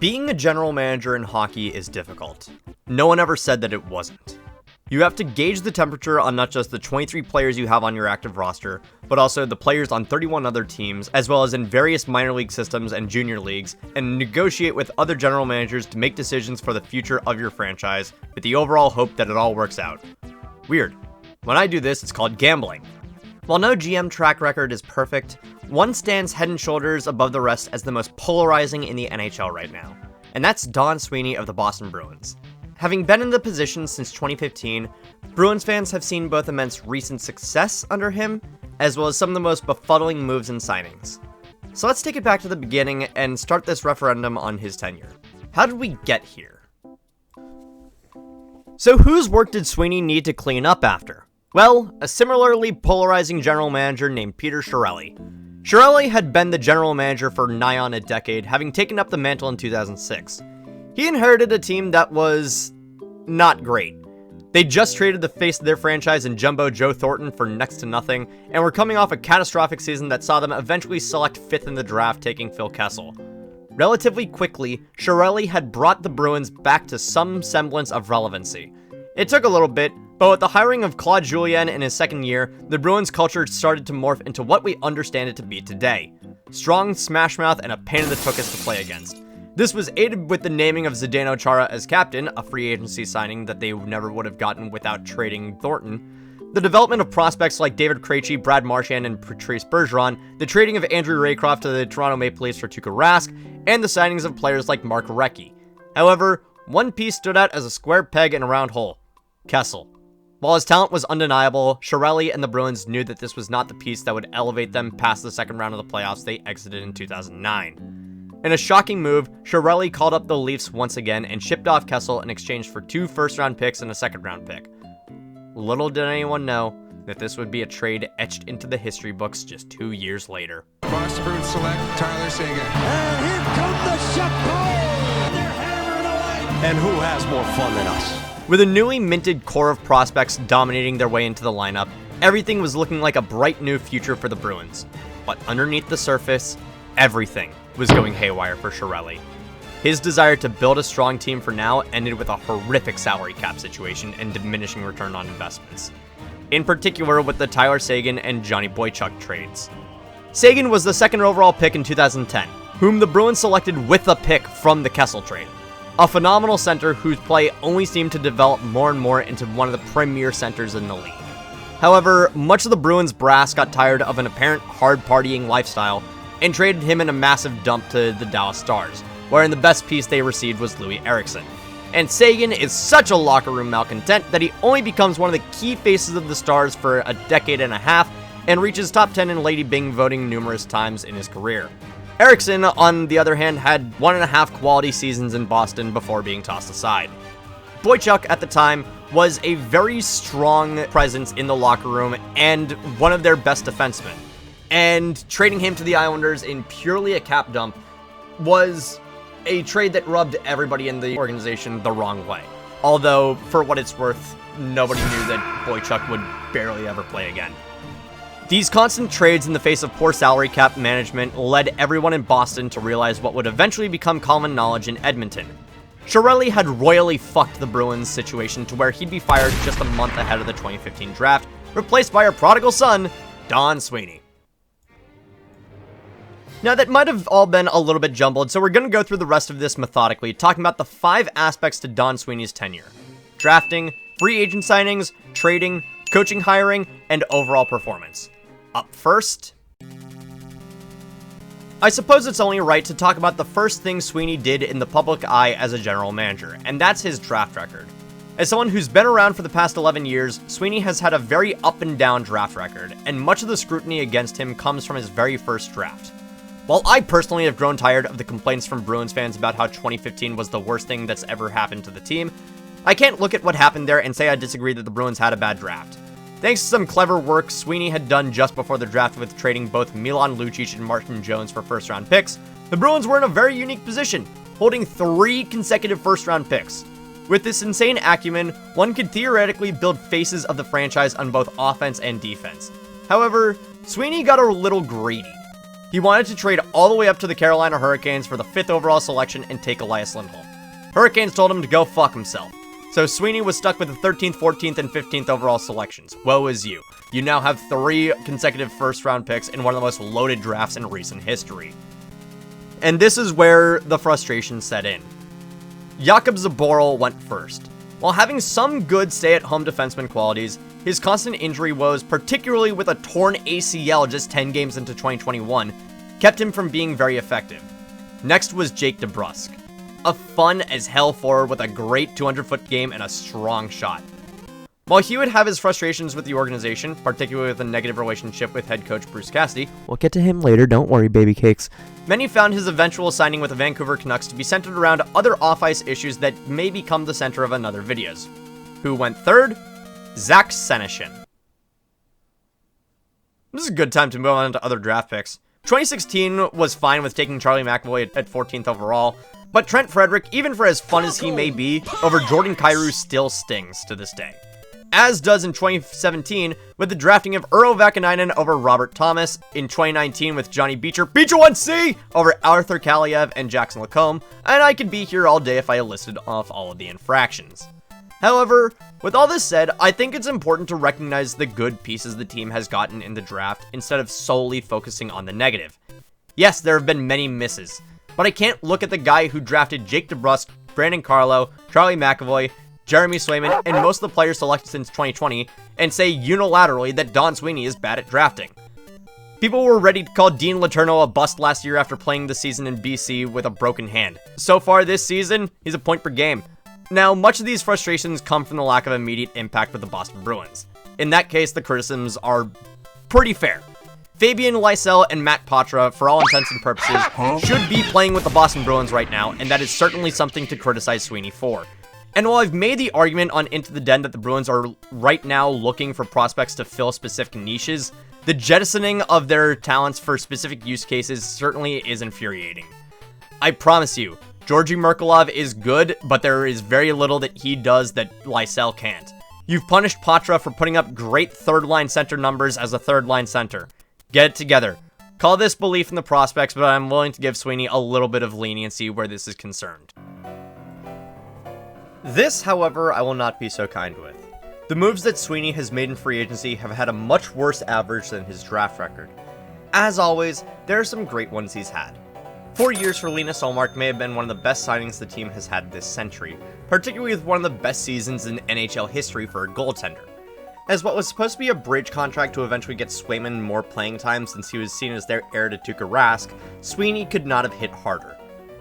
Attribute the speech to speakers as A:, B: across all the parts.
A: Being a general manager in hockey is difficult. No one ever said that it wasn't. You have to gauge the temperature on not just the 23 players you have on your active roster, but also the players on 31 other teams, as well as in various minor league systems and junior leagues, and negotiate with other general managers to make decisions for the future of your franchise, with the overall hope that it all works out. Weird. When I do this, it's called gambling. While no GM track record is perfect, one stands head and shoulders above the rest as the most polarizing in the NHL right now, and that's Don Sweeney of the Boston Bruins. Having been in the position since 2015, Bruins fans have seen both immense recent success under him, as well as some of the most befuddling moves and signings. So let's take it back to the beginning and start this referendum on his tenure. How did we get here? So whose work did Sweeney need to clean up after? Well, a similarly polarizing general manager named Peter Chiarelli. Chiarelli had been the general manager for nigh on a decade, having taken up the mantle in 2006. He inherited a team that was not great. They just traded the face of their franchise in Jumbo Joe Thornton for next to nothing, and were coming off a catastrophic season that saw them eventually select 5th in the draft, taking Phil Kessel. Relatively quickly, Chiarelli had brought the Bruins back to some semblance of relevancy. It took a little bit, but with the hiring of Claude Julien in his second year, the Bruins culture started to morph into what we understand it to be today. Strong, smash mouth, and a pain in the tuchus to play against. This was aided with the naming of Zdeno Chara as captain, a free agency signing that they never would have gotten without trading Thornton, the development of prospects like David Krejci, Brad Marchand, and Patrice Bergeron, the trading of Andrew Raycroft to the Toronto Maple Leafs for Tuukka Rask, and the signings of players like Mark Recchi. However, one piece stood out as a square peg in a round hole: Kessel. While his talent was undeniable, Chiarelli and the Bruins knew that this was not the piece that would elevate them past the second round of the playoffs they exited in 2009. In a shocking move, Chiarelli called up the Leafs once again and shipped off Kessel in exchange for 2 first-round picks and a second-round pick. Little did anyone know that this would be a trade etched into the history books just 2 years later.
B: Boston Bruins select Tyler Seguin.
C: And here come the Chapeau! They're hammering away!
D: And who has more fun than us?
A: With a newly minted core of prospects dominating their way into the lineup, everything was looking like a bright new future for the Bruins. But underneath the surface, everything was going haywire for Chiarelli. His desire to build a strong team for now ended with a horrific salary cap situation and diminishing return on investments. In particular with the Tyler Seguin and Johnny Boychuk trades. Seguin was the second overall pick in 2010, whom the Bruins selected with a pick from the Kessel trade. A phenomenal center whose play only seemed to develop more and more into one of the premier centers in the league. However, much of the Bruins brass got tired of an apparent hard-partying lifestyle and traded him in a massive dump to the Dallas Stars, wherein the best piece they received was Louis Eriksson. And Seguin is such a locker room malcontent that he only becomes one of the key faces of the Stars for a decade and a half and reaches top 10 in Lady Bing voting numerous times in his career. Eriksson, on the other hand, had 1.5 quality seasons in Boston before being tossed aside. Boychuk, at the time, was a very strong presence in the locker room and one of their best defensemen. And trading him to the Islanders in purely a cap dump was a trade that rubbed everybody in the organization the wrong way. Although, for what it's worth, nobody knew that Boychuk would barely ever play again. These constant trades in the face of poor salary cap management led everyone in Boston to realize what would eventually become common knowledge in Edmonton. Chiarelli had royally fucked the Bruins situation to where he'd be fired just a month ahead of the 2015 draft, replaced by our prodigal son, Don Sweeney. Now that might have all been a little bit jumbled, so we're going to go through the rest of this methodically, talking about the 5 aspects to Don Sweeney's tenure: drafting, free agent signings, trading, coaching hiring, and overall performance. Up first, I suppose it's only right to talk about the first thing Sweeney did in the public eye as a general manager, and that's his draft record. As someone who's been around for the past 11 years, Sweeney has had a very up and down draft record, and much of the scrutiny against him comes from his very first draft. While I personally have grown tired of the complaints from Bruins fans about how 2015 was the worst thing that's ever happened to the team, I can't look at what happened there and say I disagree that the Bruins had a bad draft. Thanks to some clever work Sweeney had done just before the draft with trading both Milan Lucic and Martin Jones for first-round picks, the Bruins were in a very unique position, holding 3 consecutive first-round picks. With this insane acumen, one could theoretically build faces of the franchise on both offense and defense. However, Sweeney got a little greedy. He wanted to trade all the way up to the Carolina Hurricanes for the 5th overall selection and take Elias Lindholm. Hurricanes told him to go fuck himself. So Sweeney was stuck with the 13th, 14th, and 15th overall selections. Woe is you. You now have 3 consecutive first-round picks in one of the most loaded drafts in recent history. And this is where the frustration set in. Jakub Zboril went first. While having some good stay-at-home defenseman qualities, his constant injury woes, particularly with a torn ACL just 10 games into 2021, kept him from being very effective. Next was Jake DeBrusk, a fun-as-hell forward with a great 200-foot game and a strong shot. While he would have his frustrations with the organization, particularly with a negative relationship with head coach Bruce Cassidy, we'll get to him later, don't worry baby cakes, many found his eventual signing with the Vancouver Canucks to be centered around other off-ice issues that may become the center of another videos. Who went third? Zach Senyshyn. This is a good time to move on to other draft picks. 2016 was fine with taking Charlie McAvoy at 14th overall, but Trent Frederick, even for as fun as he may be, over Jordan Kyrou still stings to this day. As does in 2017 with the drafting of Urho Vakanainen over Robert Thomas, in 2019 with Johnny Beecher 1C over Arthur Kaliev and Jackson Lacombe, and I could be here all day if I listed off all of the infractions. However, with all this said, I think it's important to recognize the good pieces the team has gotten in the draft instead of solely focusing on the negative. Yes, there have been many misses, but I can't look at the guy who drafted Jake DeBrusk, Brandon Carlo, Charlie McAvoy, Jeremy Swayman, and most of the players selected since 2020, and say unilaterally that Don Sweeney is bad at drafting. People were ready to call Dean Letourneau a bust last year after playing the season in BC with a broken hand. So far this season, he's a point per game. Now, much of these frustrations come from the lack of immediate impact with the Boston Bruins. In that case, the criticisms are pretty fair. Fabian Lysell and Matt Patra, for all intents and purposes, should be playing with the Boston Bruins right now, and that is certainly something to criticize Sweeney for. And while I've made the argument on Into the Den that the Bruins are right now looking for prospects to fill specific niches, the jettisoning of their talents for specific use cases certainly is infuriating. I promise you, Georgi Merkulov is good, but there is very little that he does that Lysell can't. You've punished Patra for putting up great third-line center numbers as a third-line center. Get it together. Call this belief in the prospects, but I'm willing to give Sweeney a little bit of leniency where this is concerned. This, however, I will not be so kind with. The moves that Sweeney has made in free agency have had a much worse average than his draft record. As always, there are some great ones he's had. 4 years for Linus Ullmark may have been one of the best signings the team has had this century, particularly with one of the best seasons in NHL history for a goaltender. As what was supposed to be a bridge contract to eventually get Swayman more playing time since he was seen as their heir to Tuukka Rask, Sweeney could not have hit harder.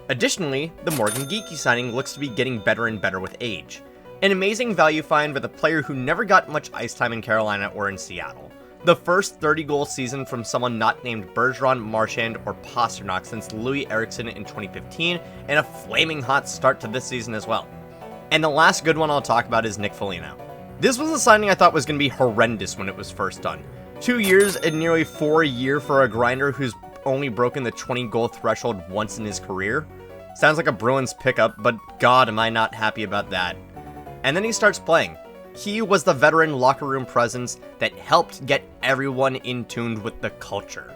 A: Additionally, the Morgan Geekie signing looks to be getting better and better with age. An amazing value find with a player who never got much ice time in Carolina or in Seattle. The first 30-goal season from someone not named Bergeron, Marchand, or Pasternak since Louis Eriksson in 2015, and a flaming hot start to this season as well. And the last good one I'll talk about is Nick Foligno. This was a signing I thought was going to be horrendous when it was first done. 2 years and nearly 4 a year for a grinder who's only broken the 20-goal threshold once in his career. Sounds like a Bruins pickup, but god am I not happy about that. And then he starts playing. He was the veteran locker room presence that helped get everyone in tune with the culture.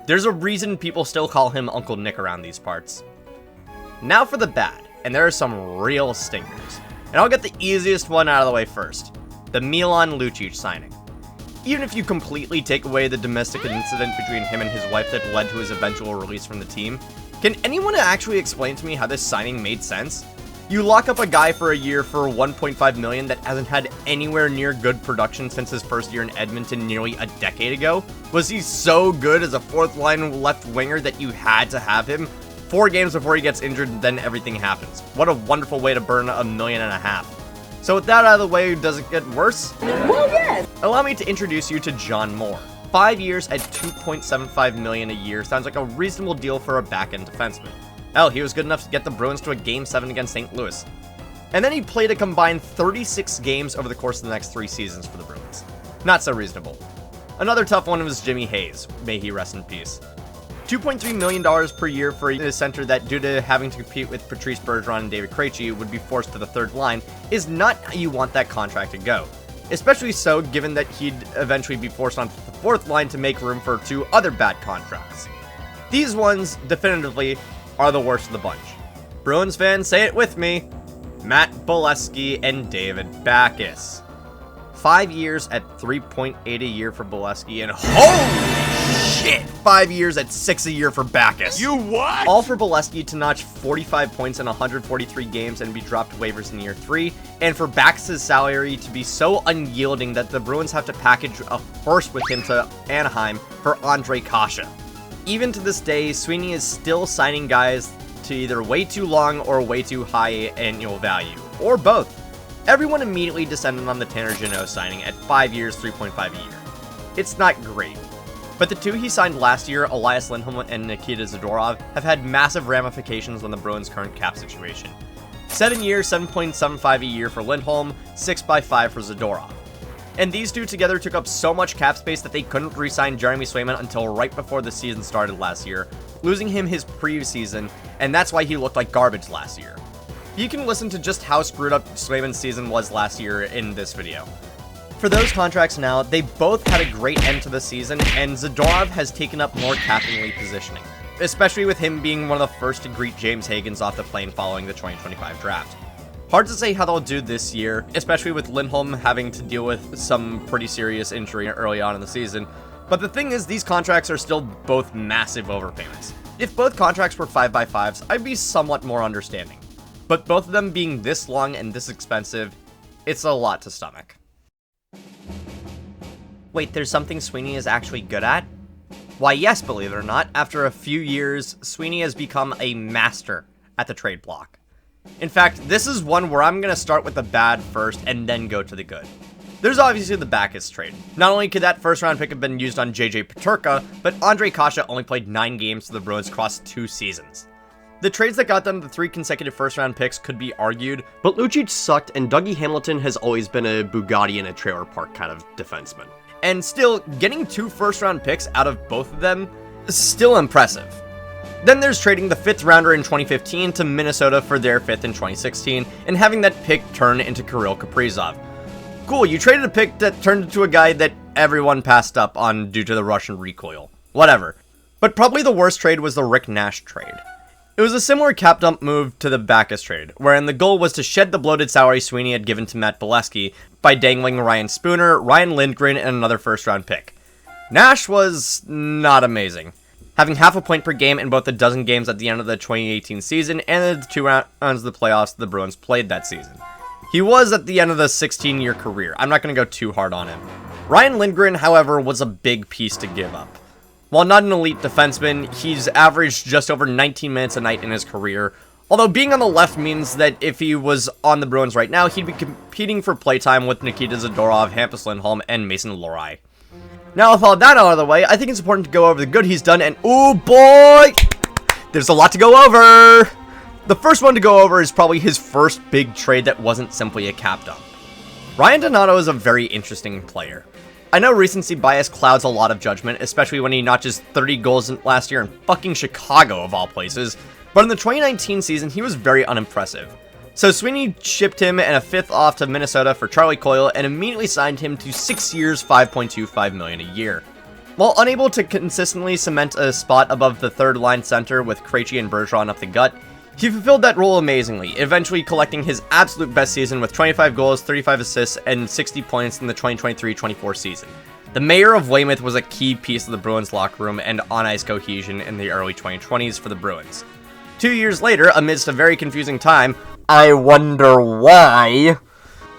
A: There's a reason people still call him Uncle Nick around these parts. Now for the bad, and there are some real stinkers. And I'll get the easiest one out of the way first. The Milan Lucic signing. Even if you completely take away the domestic incident between him and his wife that led to his eventual release from the team, can anyone actually explain to me how this signing made sense? You lock up a guy for a year for $1.5 million that hasn't had anywhere near good production since his first year in Edmonton nearly a decade ago? Was he so good as a fourth-line left winger that you had to have him? 4 games before he gets injured, then everything happens. What a wonderful way to burn $1.5 million. So with that out of the way, does it get worse?
E: Well, yes.
A: Allow me to introduce you to John Moore. 5 years at $2.75 million a year sounds like a reasonable deal for a back-end defenseman. Hell, he was good enough to get the Bruins to a Game 7 against St. Louis. And then he played a combined 36 games over the course of the next 3 seasons for the Bruins. Not so reasonable. Another tough one was Jimmy Hayes. May he rest in peace. $2.3 million per year for a center that, due to having to compete with Patrice Bergeron and David Krejci, would be forced to the third line, is not how you want that contract to go. Especially so given that he'd eventually be forced onto the fourth line to make room for 2 other bad contracts. These ones, definitively, are the worst of the bunch. Bruins fans, say it with me. Matt Bolesky and David Backes. 5 years at $3.8 a year for Bolesky, and holy shit, 5 years at $6 a year for Backes.
D: You what?
A: All for Bolesky to notch 45 points in 143 games and be dropped to waivers in year 3, and for Backes' salary to be so unyielding that the Bruins have to package a first with him to Anaheim for Ondrej Kase. Even to this day, Sweeney is still signing guys to either way too long or way too high annual value, or both. Everyone immediately descended on the Tanner Jeannot signing at 5 years, $3.5 a year. It's not great, but the two he signed last year, Elias Lindholm and Nikita Zadorov, have had massive ramifications on the Bruins' current cap situation. 7 years, $7.75 a year for Lindholm, 6x5 for Zadorov. And these two together took up so much cap space that they couldn't re-sign Jeremy Swayman until right before the season started last year, losing him his preseason, and that's why he looked like garbage last year. You can listen to just how screwed up Swayman's season was last year in this video. For those contracts now, they both had a great end to the season, and Zadorov has taken up more captainly positioning, especially with him being one of the first to greet James Higgins off the plane following the 2025 draft. Hard to say how they'll do this year, especially with Lindholm having to deal with some pretty serious injury early on in the season, but the thing is, these contracts are still both massive overpayments. If both contracts were 5x5s, I'd be somewhat more understanding. But both of them being this long and this expensive, it's a lot to stomach. Wait, there's something Sweeney is actually good at? Why yes, believe it or not, after a few years, Sweeney has become a master at the trade block. In fact, this is one where I'm going to start with the bad first and then go to the good. There's obviously the Backes trade. Not only could that first round pick have been used on JJ Peterka, but Ondrej Kase only played 9 games for the Bruins across 2 seasons. The trades that got them the 3 consecutive first-round picks could be argued, but Lucic sucked, and Dougie Hamilton has always been a Bugatti in a trailer park kind of defenseman. And still, getting 2 first-round picks out of both of them is still impressive. Then there's trading the 5th rounder in 2015 to Minnesota for their 5th in 2016, and having that pick turn into Kirill Kaprizov. Cool, you traded a pick that turned into a guy that everyone passed up on due to the Russian recoil. Whatever. But probably the worst trade was the Rick Nash trade. It was a similar cap dump move to the Backes trade, wherein the goal was to shed the bloated salary Sweeney had given to Matt Bolesky by dangling Ryan Spooner, Ryan Lindgren, and another first-round pick. Nash was not amazing, having half a point per game in both the dozen games at the end of the 2018 season and the 2 rounds of the playoffs the Bruins played that season. He was at the end of the 16-year career. I'm not going to go too hard on him. Ryan Lindgren, however, was a big piece to give up. While not an elite defenseman, he's averaged just over 19 minutes a night in his career, although being on the left means that if he was on the Bruins right now, he'd be competing for playtime with Nikita Zadorov, Hampus Lindholm, and Mason Lohrei. Now, with all that out of the way, I think it's important to go over the good he's done, and oh boy, there's a lot to go over! The first one to go over is probably his first big trade that wasn't simply a cap dump. Ryan Donato is a very interesting player. I know recency bias clouds a lot of judgment, especially when he notches 30 goals last year in fucking Chicago of all places, but in the 2019 season he was very unimpressive. So Sweeney shipped him and a 5th off to Minnesota for Charlie Coyle and immediately signed him to 6 years, $5.25 million a year. While unable to consistently cement a spot above the third line center with Krejci and Bergeron up the gut, he fulfilled that role amazingly, eventually collecting his absolute best season with 25 goals, 35 assists, and 60 points in the 2023-24 season. The mayor of Weymouth was a key piece of the Bruins locker room and on-ice cohesion in the early 2020s for the Bruins. 2 years later, amidst a very confusing time, I wonder why,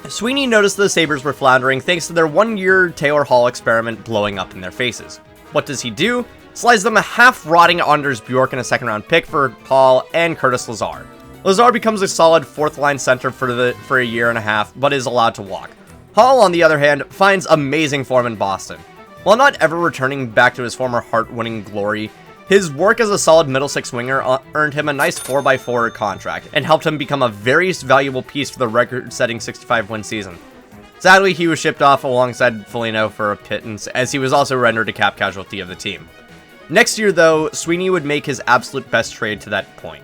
A: Sweeney noticed the Sabres were floundering thanks to their 1-year Taylor Hall experiment blowing up in their faces. What does he do? Slides them a half-rotting Anders Bjork and a 2nd-round pick for Hall and Curtis Lazar. Lazar becomes a solid 4th-line center for a year and a half, but is allowed to walk. Hall, on the other hand, finds amazing form in Boston. While not ever returning back to his former Hart-winning glory, his work as a solid middle 6 winger earned him a nice 4x4 contract and helped him become a very valuable piece for the record-setting 65-win season. Sadly, he was shipped off alongside Foligno for a pittance, as he was also rendered a cap casualty of the team. Next year, though, Sweeney would make his absolute best trade to that point.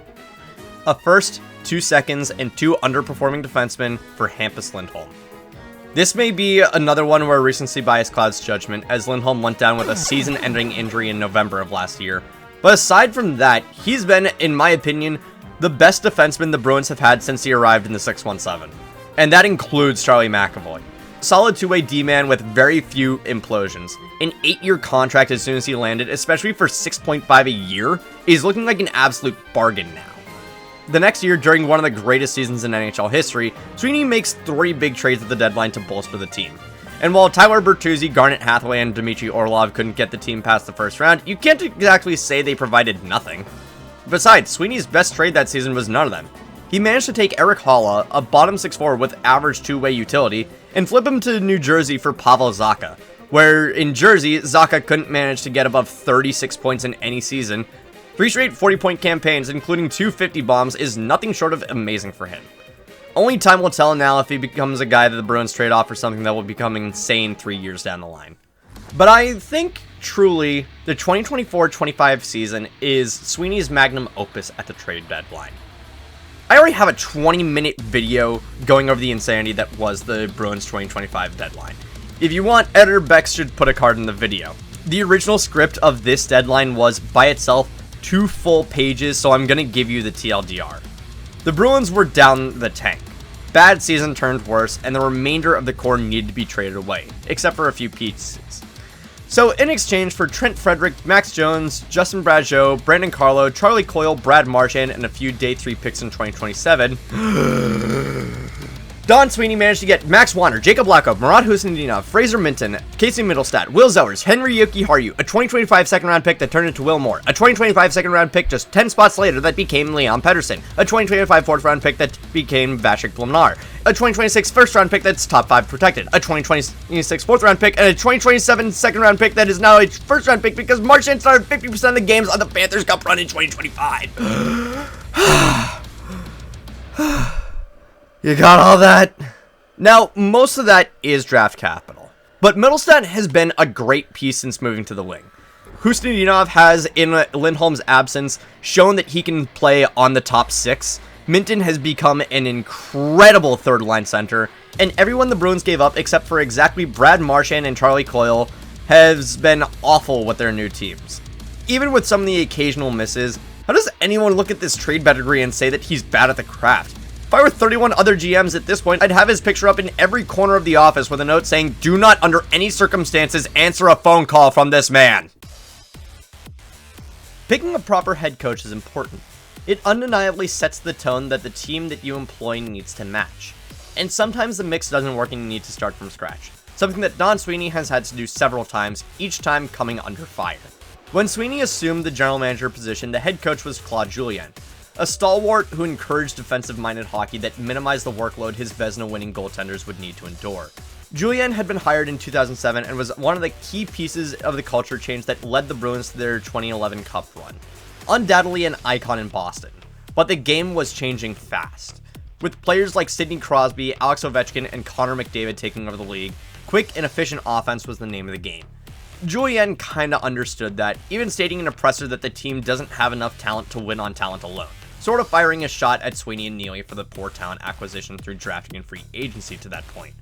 A: A 1st, 2 seconds, and 2 underperforming defensemen for Hampus Lindholm. This may be another one where recency bias clouds judgment, as Lindholm went down with a season-ending injury in November of last year, But aside from that, he's been, in my opinion, the best defenseman the Bruins have had since he arrived in the 617. And that includes Charlie McAvoy. Solid two-way D-man with very few implosions. An 8-year contract as soon as he landed, especially for $6.5 a year, is looking like an absolute bargain now. The next year, during one of the greatest seasons in NHL history, Sweeney makes 3 big trades at the deadline to bolster the team. And while Tyler Bertuzzi, Garnet Hathaway, and Dmitry Orlov couldn't get the team past the first round, you can't exactly say they provided nothing. Besides, Sweeney's best trade that season was none of them. He managed to take Eric Holla, a bottom 6 forward with average two-way utility, and flip him to New Jersey for Pavel Zacha, where in Jersey, Zacha couldn't manage to get above 36 points in any season. 3 straight 40-point campaigns, including 2 50 bombs, is nothing short of amazing for him. Only time will tell now if he becomes a guy that the Bruins trade off for something that will become insane 3 years down the line. But I think, truly, the 2024-25 season is Sweeney's magnum opus at the trade deadline. I already have a 20-minute video going over the insanity that was the Bruins 2025 deadline. If you want, Editor Bex should put a card in the video. The original script of this deadline was, by itself, 2 full pages, so I'm gonna give you the TLDR. The Bruins were down the tank. Bad season turned worse, and the remainder of the core needed to be traded away, except for a few pieces. So in exchange for Trent Frederick, Max Jones, Justin Brazeau, Brandon Carlo, Charlie Coyle, Brad Marchand, and a few day 3 picks in 2027, Don Sweeney managed to get Max Wanner, Jacob Blacko, Murat Husseindinov, Fraser Minton, Casey Middlestat, Will Zellers, Henry Yuki Haru, a 2025 second round pick that turned into Will Moore, a 2025 second round pick just 10 spots later that became Leon Pedersen, a 2025 fourth round pick that became Vasek Blumnar, a 2026 first round pick that's top 5 protected, a 2026 fourth round pick, and a 2027 second round pick that is now a first round pick because Marchand started 50% of the games on the Panthers Cup run in 2025. You got all that? Now, most of that is draft capital, but Middlestat has been a great piece since moving to the wing. Husseindinov has, in Lindholm's absence, shown that he can play on the top 6. Minton has become an incredible third-line center, and everyone the Bruins gave up except for exactly Brad Marchand and Charlie Coyle has been awful with their new teams. Even with some of the occasional misses, how does anyone look at this trade pedigree and say that he's bad at the craft? If I were 31 other GMs at this point, I'd have his picture up in every corner of the office with a note saying, "Do not under any circumstances answer a phone call from this man." Picking a proper head coach is important. It undeniably sets the tone that the team that you employ needs to match. And sometimes the mix doesn't work and you need to start from scratch. Something that Don Sweeney has had to do several times, each time coming under fire. When Sweeney assumed the general manager position, the head coach was Claude Julien, a stalwart who encouraged defensive-minded hockey that minimized the workload his Vezina-winning goaltenders would need to endure. Julien had been hired in 2007 and was one of the key pieces of the culture change that led the Bruins to their 2011 Cup run. Undoubtedly an icon in Boston, but the game was changing fast. With players like Sidney Crosby, Alex Ovechkin, and Connor McDavid taking over the league, quick and efficient offense was the name of the game. Julien kinda understood that, even stating in a presser that the team doesn't have enough talent to win on talent alone, sort of firing a shot at Sweeney and Neely for the poor talent acquisition through drafting and free agency to that point.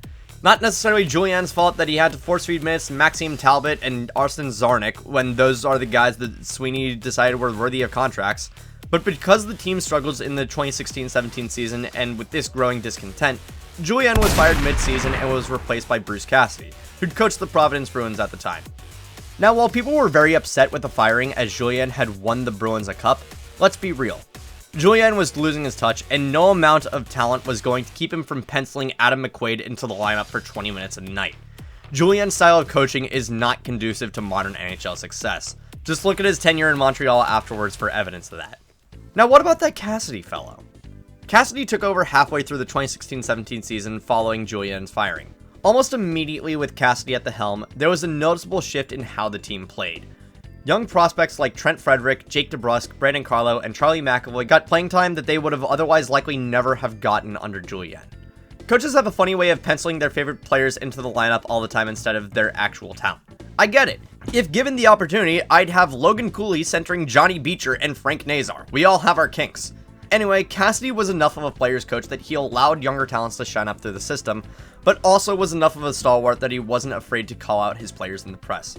A: Not necessarily Julien's fault that he had to force feed minutes Maxime Talbot and Arsen Zarnik when those are the guys that Sweeney decided were worthy of contracts, but because the team struggles in the 2016-17 season and with this growing discontent, Julien was fired mid-season and was replaced by Bruce Cassidy, who'd coached the Providence Bruins at the time. Now, while people were very upset with the firing as Julien had won the Bruins a cup, let's be real. Julien was losing his touch, and no amount of talent was going to keep him from penciling Adam McQuaid into the lineup for 20 minutes a night. Julien's style of coaching is not conducive to modern NHL success. Just look at his tenure in Montreal afterwards for evidence of that. Now, what about that Cassidy fellow? Cassidy took over halfway through the 2016-17 season following Julien's firing. Almost immediately with Cassidy at the helm, there was a noticeable shift in how the team played. Young prospects like Trent Frederick, Jake DeBrusk, Brandon Carlo, and Charlie McAvoy got playing time that they would have otherwise likely never have gotten under Julien. Coaches have a funny way of penciling their favorite players into the lineup all the time instead of their actual talent. I get it. If given the opportunity, I'd have Logan Cooley centering Johnny Beecher and Frank Nazar. We all have our kinks. Anyway, Cassidy was enough of a player's coach that he allowed younger talents to shine up through the system, but also was enough of a stalwart that he wasn't afraid to call out his players in the press.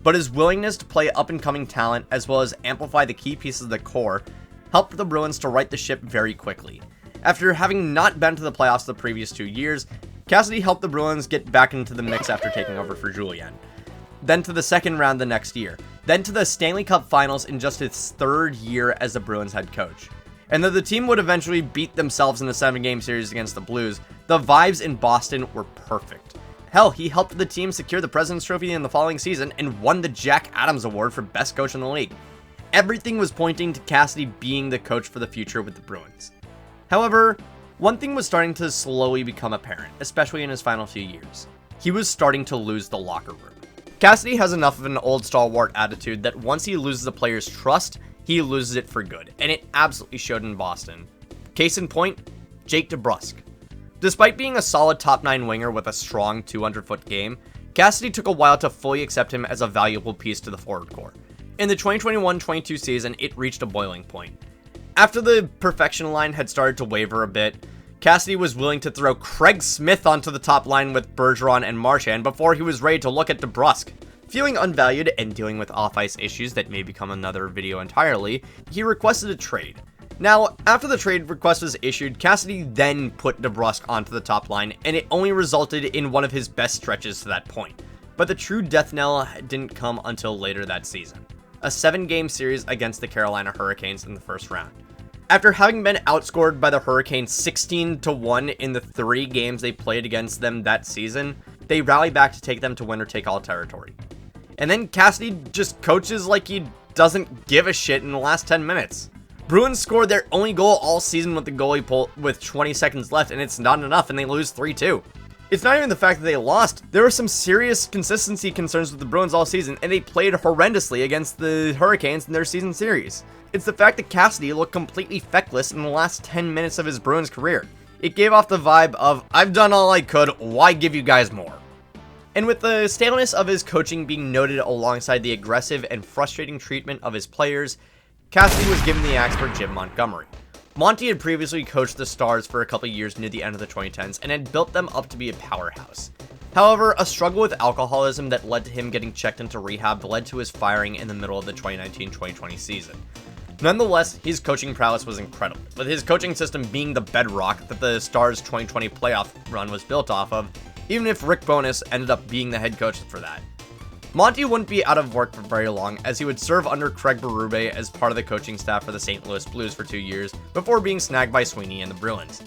A: but his willingness to play up-and-coming talent as well as amplify the key pieces of the core helped the Bruins to right the ship very quickly. After having not been to the playoffs the previous 2 years, Cassidy helped the Bruins get back into the mix after taking over for Julien. Then to the second round the next year, then to the Stanley Cup Finals in just his 3rd year as the Bruins head coach. And though the team would eventually beat themselves in the 7-game series against the Blues, the vibes in Boston were perfect. Hell, he helped the team secure the President's Trophy in the following season and won the Jack Adams Award for Best Coach in the league. Everything was pointing to Cassidy being the coach for the future with the Bruins. However, one thing was starting to slowly become apparent, especially in his final few years. He was starting to lose the locker room. Cassidy has enough of an old stalwart attitude that once he loses a player's trust, he loses it for good, and it absolutely showed in Boston. Case in point, Jake DeBrusk. Despite being a solid top 9 winger with a strong 200-foot game, Cassidy took a while to fully accept him as a valuable piece to the forward core. In the 2021-22 season, it reached a boiling point. After the perfection line had started to waver a bit, Cassidy was willing to throw Craig Smith onto the top line with Bergeron and Marchand before he was ready to look at DeBrusk. Feeling unvalued and dealing with off-ice issues that may become another video entirely, he requested a trade. Now, after the trade request was issued, Cassidy then put DeBrusk onto the top line, and it only resulted in one of his best stretches to that point. But the true death knell didn't come until later that season. A 7-game series against the Carolina Hurricanes in the first round. After having been outscored by the Hurricanes 16-1 in the 3 games they played against them that season, they rally back to take them to winner-take-all territory. And then Cassidy just coaches like he doesn't give a shit in the last 10 minutes. Bruins scored their only goal all season with the goalie pull with 20 seconds left, and it's not enough, and they lose 3-2. It's not even the fact that they lost. There were some serious consistency concerns with the Bruins all season, and they played horrendously against the Hurricanes in their season series. It's the fact that Cassidy looked completely feckless in the last 10 minutes of his Bruins career. It gave off the vibe of, I've done all I could, why give you guys more? And with the staleness of his coaching being noted alongside the aggressive and frustrating treatment of his players, Cassidy was given the axe for Jim Montgomery. Monty had previously coached the Stars for a couple years near the end of the 2010s and had built them up to be a powerhouse. However, a struggle with alcoholism that led to him getting checked into rehab led to his firing in the middle of the 2019-2020 season. Nonetheless, his coaching prowess was incredible, with his coaching system being the bedrock that the Stars' 2020 playoff run was built off of, even if Rick Bowness ended up being the head coach for that. Monty wouldn't be out of work for very long, as he would serve under Craig Berube as part of the coaching staff for the St. Louis Blues for 2 years, before being snagged by Sweeney and the Bruins.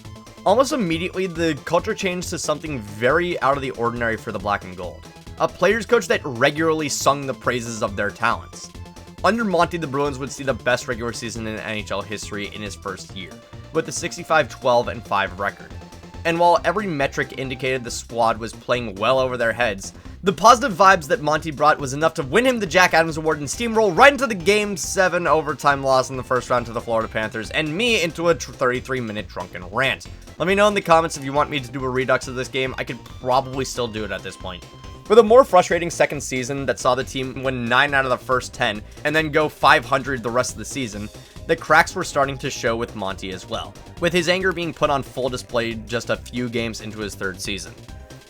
A: Almost immediately, the culture changed to something very out of the ordinary for the Black and Gold. A players coach that regularly sung the praises of their talents. Under Monty, the Bruins would see the best regular season in NHL history in his first year, with a 65-12-5 record. And while every metric indicated the squad was playing well over their heads, the positive vibes that Monty brought was enough to win him the Jack Adams Award and steamroll right into the Game 7 overtime loss in the first round to the Florida Panthers, and me into a 33-minute drunken rant. Let me know in the comments if you want me to do a redux of this game. I could probably still do it at this point. With a more frustrating second season that saw the team win 9 out of the first 10 and then go 500 the rest of the season, the cracks were starting to show with Monty as well, with his anger being put on full display just a few games into his 3rd season.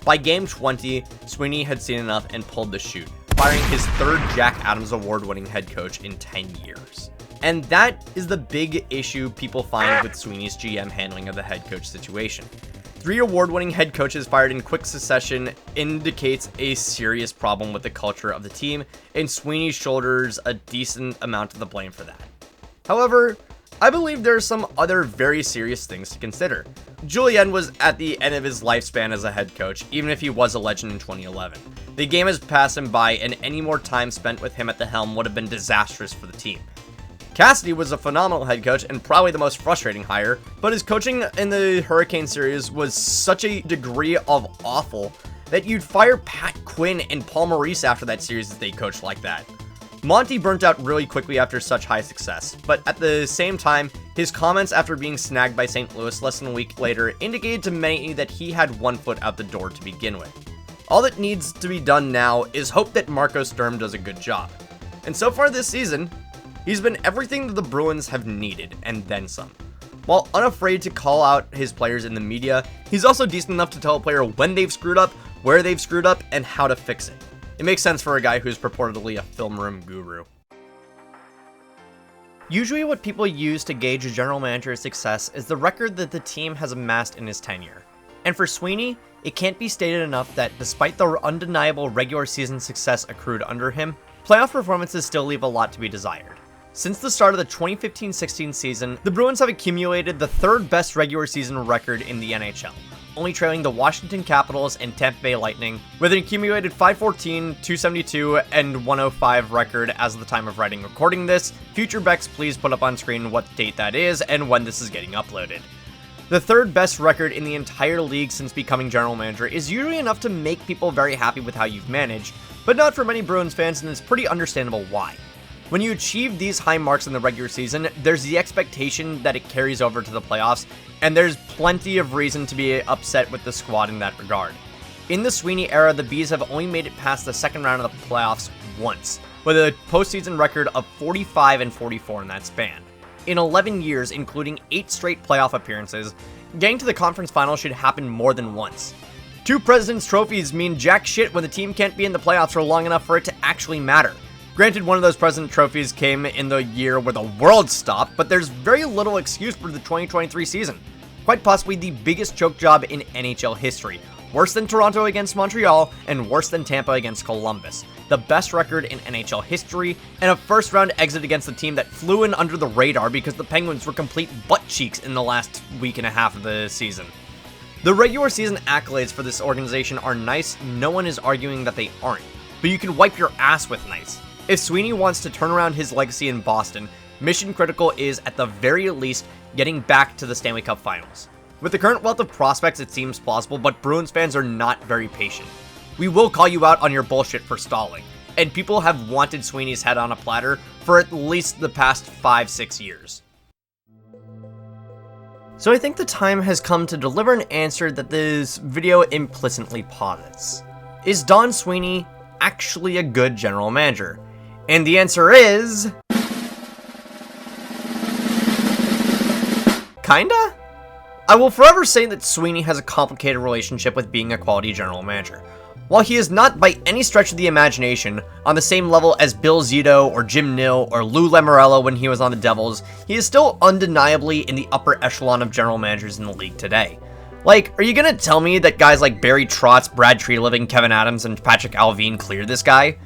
A: By game 20, Sweeney had seen enough and pulled the chute, firing his 3rd Jack Adams Award-winning head coach in 10 years. And that is the big issue people find with Sweeney's GM handling of the head coach situation. 3 award-winning head coaches fired in quick succession indicates a serious problem with the culture of the team, and Sweeney shoulders a decent amount of the blame for that. However, I believe there are some other very serious things to consider. Julien was at the end of his lifespan as a head coach, even if he was a legend in 2011. The game has passed him by, and any more time spent with him at the helm would have been disastrous for the team. Cassidy was a phenomenal head coach and probably the most frustrating hire, but his coaching in the Hurricane series was such a degree of awful that you'd fire Pat Quinn and Paul Maurice after that series if they coached like that. Monty burnt out really quickly after such high success, but at the same time, his comments after being snagged by St. Louis less than a week later indicated to many that he had one foot out the door to begin with. All that needs to be done now is hope that Marco Sturm does a good job. And so far this season, he's been everything that the Bruins have needed, and then some. While unafraid to call out his players in the media, he's also decent enough to tell a player when they've screwed up, where they've screwed up, and how to fix it. It makes sense for a guy who's purportedly a film room guru. Usually what people use to gauge a general manager's success is the record that the team has amassed in his tenure. And for Sweeney, it can't be stated enough that despite the undeniable regular season success accrued under him, playoff performances still leave a lot to be desired. Since the start of the 2015-16 season, the Bruins have accumulated the third best regular season record in the NHL, only trailing the Washington Capitals and Tampa Bay Lightning, with an accumulated .514, .272, and .105 record as of the time of writing and recording this. Future Becks, please put up on screen what date that is and when this is getting uploaded. The third best record in the entire league since becoming general manager is usually enough to make people very happy with how you've managed, but not for many Bruins fans, and it's pretty understandable why. When you achieve these high marks in the regular season, there's the expectation that it carries over to the playoffs, and there's plenty of reason to be upset with the squad in that regard. In the Sweeney era, the Bees have only made it past the second round of the playoffs once, with a postseason record of 45-44 in that span. In 11 years, including 8 straight playoff appearances, getting to the conference final should happen more than once. 2 President's Trophies mean jack shit when the team can't be in the playoffs for long enough for it to actually matter. Granted, one of those President Trophies came in the year where the world stopped, but there's very little excuse for the 2023 season. Quite possibly the biggest choke job in NHL history. Worse than Toronto against Montreal, and worse than Tampa against Columbus. The best record in NHL history, and a first-round exit against a team that flew in under the radar because the Penguins were complete butt cheeks in the last week and a half of the season. The regular season accolades for this organization are nice, no one is arguing that they aren't, but you can wipe your ass with nice. If Sweeney wants to turn around his legacy in Boston, mission critical is, at the very least, getting back to the Stanley Cup Finals. With the current wealth of prospects, it seems plausible, but Bruins fans are not very patient. We will call you out on your bullshit for stalling, and people have wanted Sweeney's head on a platter for at least the past 5-6 years. So I think the time has come to deliver an answer that this video implicitly posits. Is Don Sweeney actually a good general manager? And the answer is... kinda? I will forever say that Sweeney has a complicated relationship with being a quality general manager. While he is not by any stretch of the imagination on the same level as Bill Zito or Jim Nill or Lou Lamoriello when he was on the Devils, he is still undeniably in the upper echelon of general managers in the league today. Like, are you gonna tell me that guys like Barry Trotz, Brad Treliving, Kevin Adams, and Patrick Allvin cleared this guy?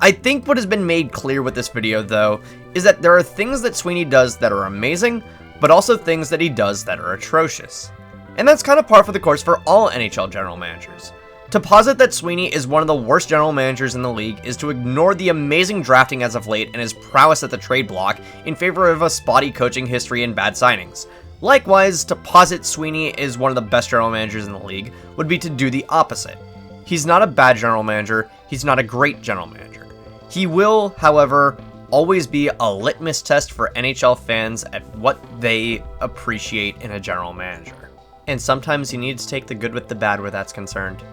A: I think what has been made clear with this video, though, is that there are things that Sweeney does that are amazing, but also things that he does that are atrocious. And that's kind of par for the course for all NHL general managers. To posit that Sweeney is one of the worst general managers in the league is to ignore the amazing drafting as of late and his prowess at the trade block in favor of a spotty coaching history and bad signings. Likewise, to posit Sweeney is one of the best general managers in the league would be to do the opposite. He's not a bad general manager, he's not a great general manager. He will, however, always be a litmus test for NHL fans at what they appreciate in a general manager. And sometimes you need to take the good with the bad where that's concerned.